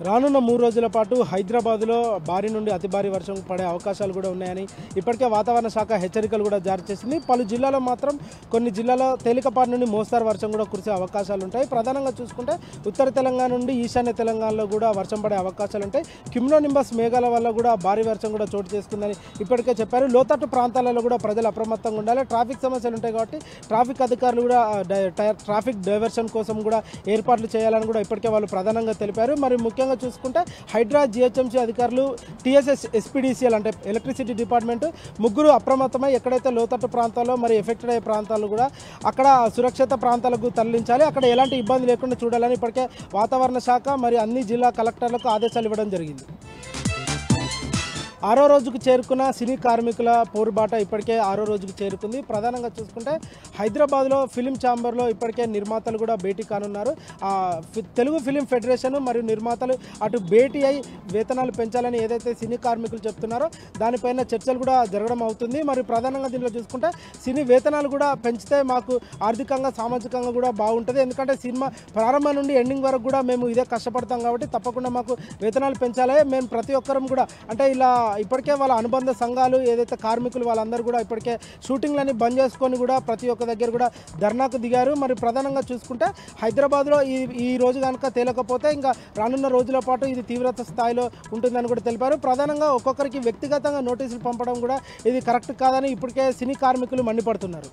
రానున్న 3 రోజుల పాటు హైదరాబాద్లో భారీ నుండి అతి భారీ వర్షం పడే అవకాశాలు కూడా ఉన్నాయని ఇప్పటికే వాతావరణ శాఖ హెచ్చరికలు కూడా జారీ చేసింది. పలు జిల్లాల్లో మాత్రం కొన్ని జిల్లాల్లో తేలికపాటి నుండి మోస్తారు వర్షం కూడా కురిసే అవకాశాలు ఉంటాయి. ప్రధానంగా చూసుకుంటే ఉత్తర తెలంగాణ నుండి ఈశాన్య తెలంగాణలో కూడా వర్షం పడే అవకాశాలు ఉంటాయి. క్యుమ్లోనింబస్ మేఘాల వల్ల కూడా భారీ వర్షం కూడా చోటు చేసుకుందని ఇప్పటికే చెప్పారు. లోతట్టు ప్రాంతాలలో కూడా ప్రజలు అప్రమత్తంగా ఉండాలి. ట్రాఫిక్ సమస్యలు ఉంటాయి కాబట్టి ట్రాఫిక్ అధికారులు కూడా ట్రాఫిక్ డైవర్షన్ కోసం కూడా ఏర్పాట్లు చేయాలని కూడా ఇప్పటికే వాళ్ళు ప్రధానంగా తెలిపారు. మరి ముఖ్యంగా చూసుకుంటే హైడ్రా, జిహెచ్ఎంసీ అధికారులు, టీఎస్ఎస్, ఎస్పీడీసీఎల్ అంటే ఎలక్ట్రిసిటీ డిపార్ట్మెంట్ ముగ్గురు అప్రమత్తమై ఎక్కడైతే లోతట్టు ప్రాంతాల్లో మరి ఎఫెక్టెడ్ అయ్యే ప్రాంతాలు కూడా అక్కడ సురక్షిత ప్రాంతాలకు తరలించాలి. అక్కడ ఎలాంటి ఇబ్బంది లేకుండా చూడాలని ఇప్పటికే వాతావరణ శాఖ మరి అన్ని జిల్లా కలెక్టర్లకు ఆదేశాలు ఇవ్వడం జరిగింది. 6వ రోజుకు చేరుకున్న సినీ కార్మికుల పోరుబాట ఇప్పటికే 6వ రోజుకు చేరుకుంది. ప్రధానంగా చూసుకుంటే హైదరాబాద్లో ఫిలిం ఛాంబర్లో ఇప్పటికే నిర్మాతలు కూడా భేటీ కానున్నారు. తెలుగు ఫిలిం ఫెడరేషన్ మరియు నిర్మాతలు అటు భేటీ అయి వేతనాలు పెంచాలని ఏదైతే సినీ కార్మికులు చెప్తున్నారో దానిపైన చర్చలు కూడా జరగడం అవుతుంది. మరి ప్రధానంగా దీనిలో చూసుకుంటే సినీ వేతనాలు కూడా పెంచితే మాకు ఆర్థికంగా, సామాజికంగా కూడా బాగుంటుంది. ఎందుకంటే సినిమా ప్రారంభం నుండి ఎండింగ్ వరకు కూడా మేము ఇదే కష్టపడతాం కాబట్టి తప్పకుండా మాకు వేతనాలు పెంచాలి. మేము ప్రతి ఒక్కరం కూడా అంటే ఇలా ఇప్పటికే వాళ్ళ అనుబంధ సంఘాలు ఏదైతే కార్మికులు వాళ్ళందరూ కూడా ఇప్పటికే షూటింగ్లని బంద్ చేసుకొని కూడా ప్రతి ఒక్క దగ్గర కూడా ధర్నాకు దిగారు. మరి ప్రధానంగా చూసుకుంటే హైదరాబాద్లో ఈ రోజు కనుక తేలకపోతే ఇంకా రానున్న రోజుల పాటు ఇది తీవ్రత స్థాయిలో ఉంటుందని కూడా తెలిపారు. ప్రధానంగా ఒక్కొక్కరికి వ్యక్తిగతంగా నోటీసులు పంపడం కూడా ఇది కరెక్ట్ కాదని ఇప్పటికే సినీ కార్మికులు మండిపడుతున్నారు.